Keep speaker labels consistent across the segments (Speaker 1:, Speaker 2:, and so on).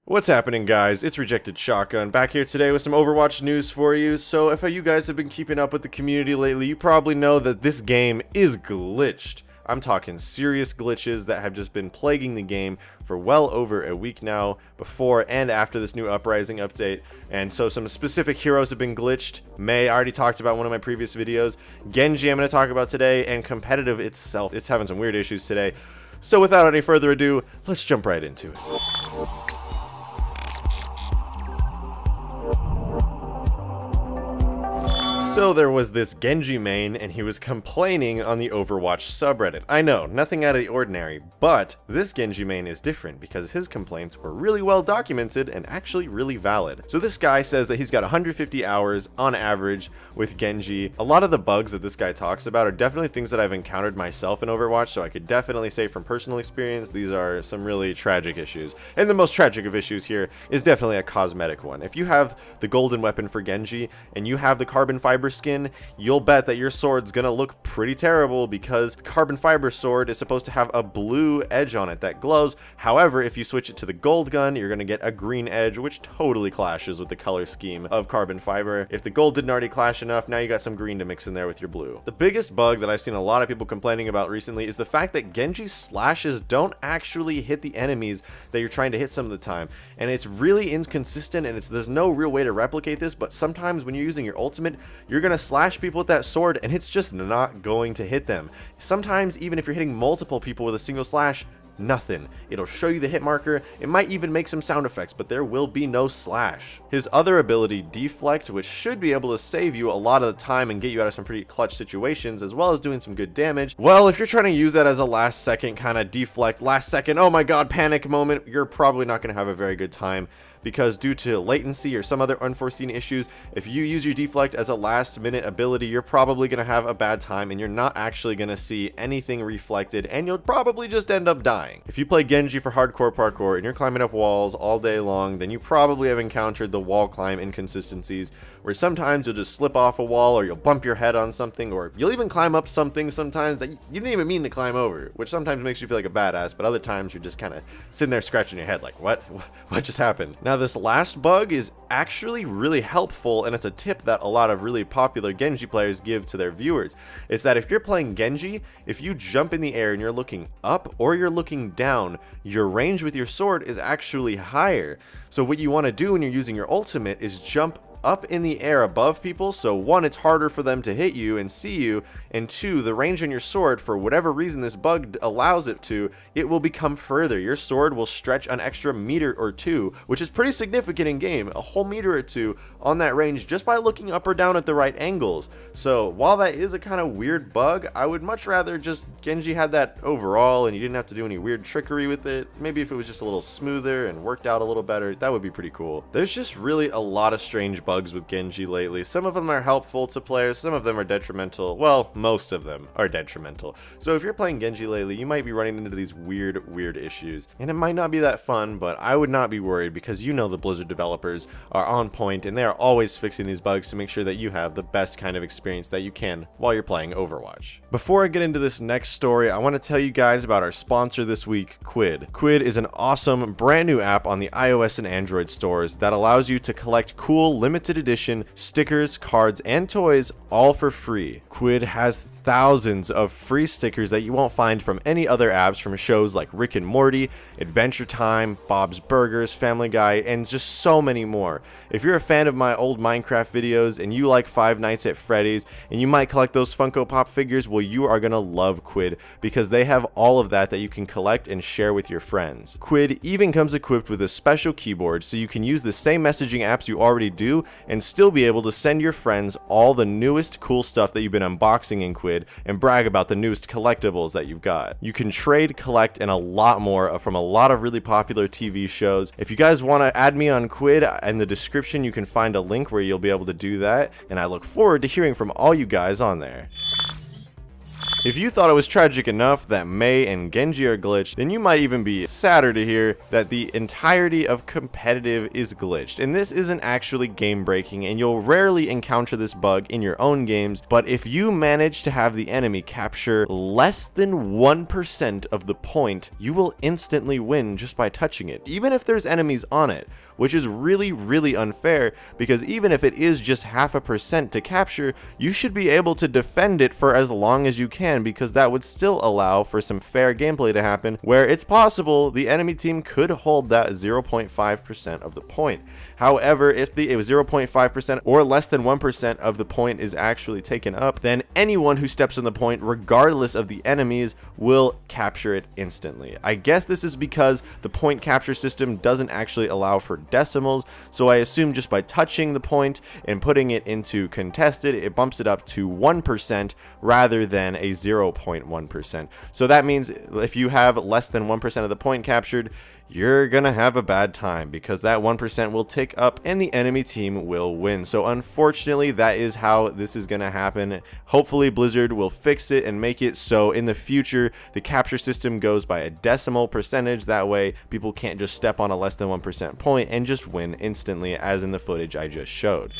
Speaker 1: What's happening, guys? It's RejectedShotgun back here today with some Overwatch news for you. So if you guys have been keeping up with the community lately, you probably know that this game is glitched. I'm talking serious glitches that have just been plaguing the game for well over a week now, before and after this new Uprising update. And so some specific heroes have been glitched. I already talked about one of my previous videos. Genji I'm going to talk about today, and competitive itself. It's having some weird issues today. So without any further ado, let's jump right into it. So there was this Genji main, and he was complaining on the Overwatch subreddit. I know, nothing out of the ordinary, but this Genji main is different because his complaints were really well documented and actually really valid. So this guy says that he's got 150 hours on average with Genji. A lot of the bugs that this guy talks about are definitely things that I've encountered myself in Overwatch, so I could definitely say from personal experience these are some really tragic issues. And the most tragic of issues here is definitely a cosmetic one. If you have the golden weapon for Genji and you have the carbon fiber skin, you'll bet that your sword's gonna look pretty terrible because the carbon fiber sword is supposed to have a blue edge on it that glows. However, if you switch it to the gold gun, you're gonna get a green edge, which totally clashes with the color scheme of carbon fiber. If the gold didn't already clash enough, now you got some green to mix in there with your blue. The biggest bug that I've seen a lot of people complaining about recently is the fact that Genji's slashes don't actually hit the enemies that you're trying to hit some of the time, and it's really inconsistent, and there's no real way to replicate this. But sometimes when you're using your ultimate, you're gonna slash people with that sword and it's just not going to hit them. Sometimes even if you're hitting multiple people with a single slash, nothing. It'll show you the hit marker, it might even make some sound effects, but there will be no slash. His other ability, Deflect, which should be able to save you a lot of the time and get you out of some pretty clutch situations, as well as doing some good damage. Well, if you're trying to use that as a last second kind of deflect, last second, oh my god, panic moment, you're probably not going to have a very good time. Because due to latency or some other unforeseen issues, if you use your deflect as a last minute ability, you're probably going to have a bad time and you're not actually going to see anything reflected, and you'll probably just end up dying. If you play Genji for hardcore parkour and you're climbing up walls all day long, then you probably have encountered the wall climb inconsistencies, where sometimes you'll just slip off a wall, or you'll bump your head on something, or you'll even climb up something sometimes that you didn't even mean to climb over, which sometimes makes you feel like a badass, but other times you're just kind of sitting there scratching your head like, what just happened? Now this last bug is actually really helpful, and it's a tip that a lot of really popular Genji players give to their viewers. It's that if you're playing Genji, if you jump in the air and you're looking up or you're looking down, your range with your sword is actually higher. So what you want to do when you're using your ultimate is jump up in the air above people, so one, it's harder for them to hit you and see you, and two, the range on your sword, for whatever reason this bug allows it to, it will become further. Your sword will stretch an extra meter or two, which is pretty significant in game, a whole meter or two on that range just by looking up or down at the right angles. So while that is a kind of weird bug, I would much rather just Genji had that overall and you didn't have to do any weird trickery with it. Maybe if it was just a little smoother and worked out a little better, that would be pretty cool. There's just really a lot of strange bugs with Genji lately. Some of them are helpful to players, some of them are detrimental. Well, most of them are detrimental. So if you're playing Genji lately, you might be running into these weird issues, and it might not be that fun, but I would not be worried because you know the Blizzard developers are on point and they are always fixing these bugs to make sure that you have the best kind of experience that you can while you're playing Overwatch. Before I get into this next story, I want to tell you guys about our sponsor this week, Quid. Quid is an awesome brand new app on the iOS and Android stores that allows you to collect cool limited edition stickers, cards, and toys all for free. Quid has thousands of free stickers that you won't find from any other apps, from shows like Rick and Morty, Adventure Time, Bob's Burgers, Family Guy, and just so many more. If you're a fan of my old Minecraft videos and you like Five Nights at Freddy's and you might collect those Funko Pop figures, well, you are gonna love Quid because they have all of that you can collect and share with your friends. Quid even comes equipped with a special keyboard so you can use the same messaging apps you already do and still be able to send your friends all the newest cool stuff that you've been unboxing in Quid and brag about the newest collectibles that you've got. You can trade, collect, and a lot more from a lot of really popular TV shows. If you guys want to add me on Quid, in the description you can find a link where you'll be able to do that, and I look forward to hearing from all you guys on there. If you thought it was tragic enough that Mei and Genji are glitched, then you might even be sadder to hear that the entirety of competitive is glitched. And this isn't actually game breaking, and you'll rarely encounter this bug in your own games, but if you manage to have the enemy capture less than 1% of the point, you will instantly win just by touching it, even if there's enemies on it, which is really unfair, because even if it is just 0.5% to capture, you should be able to defend it for as long as you can, because that would still allow for some fair gameplay to happen, where it's possible the enemy team could hold that 0.5% of the point. However, if it was 0.5% or less than 1% of the point is actually taken up, then anyone who steps on the point, regardless of the enemies, will capture it instantly. I guess this is because the point capture system doesn't actually allow for decimals, so I assume just by touching the point and putting it into contested, it bumps it up to 1% rather than a 0.1%. So that means if you have less than 1% of the point captured, you're gonna have a bad time, because that 1% will tick up and the enemy team will win. So unfortunately, that is how this is gonna happen. Hopefully Blizzard will fix it and make it so in the future the capture system goes by a decimal percentage. That way people can't just step on a less than 1% point and just win instantly, as in the footage I just showed.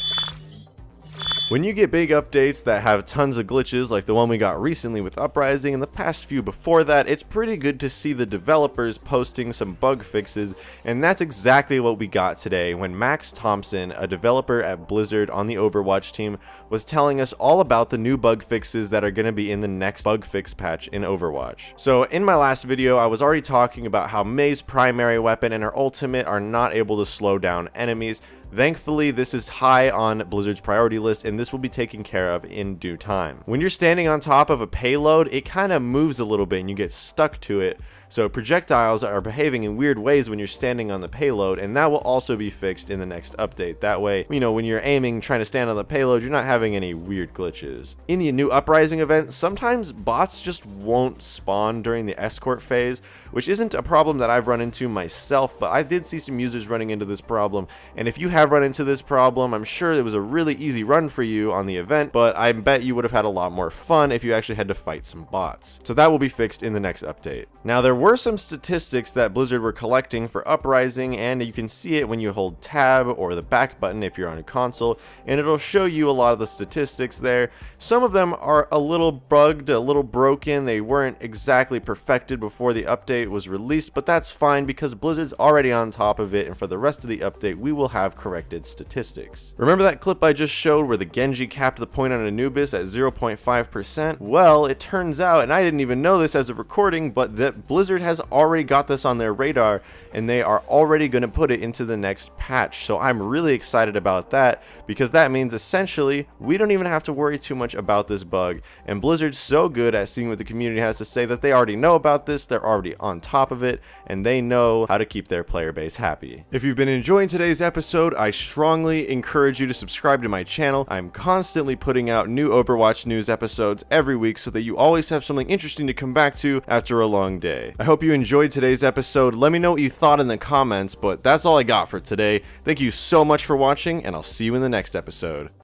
Speaker 1: When you get big updates that have tons of glitches like the one we got recently with Uprising and the past few before that, it's pretty good to see the developers posting some bug fixes, and that's exactly what we got today when Max Thompson, a developer at Blizzard on the Overwatch team, was telling us all about the new bug fixes that are going to be in the next bug fix patch in Overwatch. So in my last video, I was already talking about how Mei's primary weapon and her ultimate are not able to slow down enemies. Thankfully, this is high on Blizzard's priority list, and this will be taken care of in due time. When you're standing on top of a payload, it kind of moves a little bit and you get stuck to it. So projectiles are behaving in weird ways when you're standing on the payload, and that will also be fixed in the next update. That way, you know, when you're aiming, trying to stand on the payload, you're not having any weird glitches. In the new Uprising event, sometimes bots just won't spawn during the escort phase, which isn't a problem that I've run into myself, but I did see some users running into this problem, and if you have run into this problem, I'm sure it was a really easy run for you on the event, but I bet you would have had a lot more fun if you actually had to fight some bots. So that will be fixed in the next update. Now, there were some statistics that Blizzard were collecting for Uprising, and you can see it when you hold tab or the back button if you're on a console, and it'll show you a lot of the statistics there. Some of them are a little bugged, a little broken. They weren't exactly perfected before the update was released, but that's fine because Blizzard's already on top of it, and for the rest of the update we will have corrected statistics. Remember that clip I just showed where the Genji capped the point on Anubis at 0.5%? Well, it turns out, and I didn't even know this as a recording, but that Blizzard has already got this on their radar, and they are already going to put it into the next patch. So I'm really excited about that, because that means essentially we don't even have to worry too much about this bug, and Blizzard's so good at seeing what the community has to say that they already know about this, they're already on top of it, and they know how to keep their player base happy. If you've been enjoying today's episode, I strongly encourage you to subscribe to my channel. I'm constantly putting out new Overwatch news episodes every week so that you always have something interesting to come back to after a long day. I hope you enjoyed today's episode. Let me know what you thought in the comments, but that's all I got for today. Thank you so much for watching, and I'll see you in the next episode.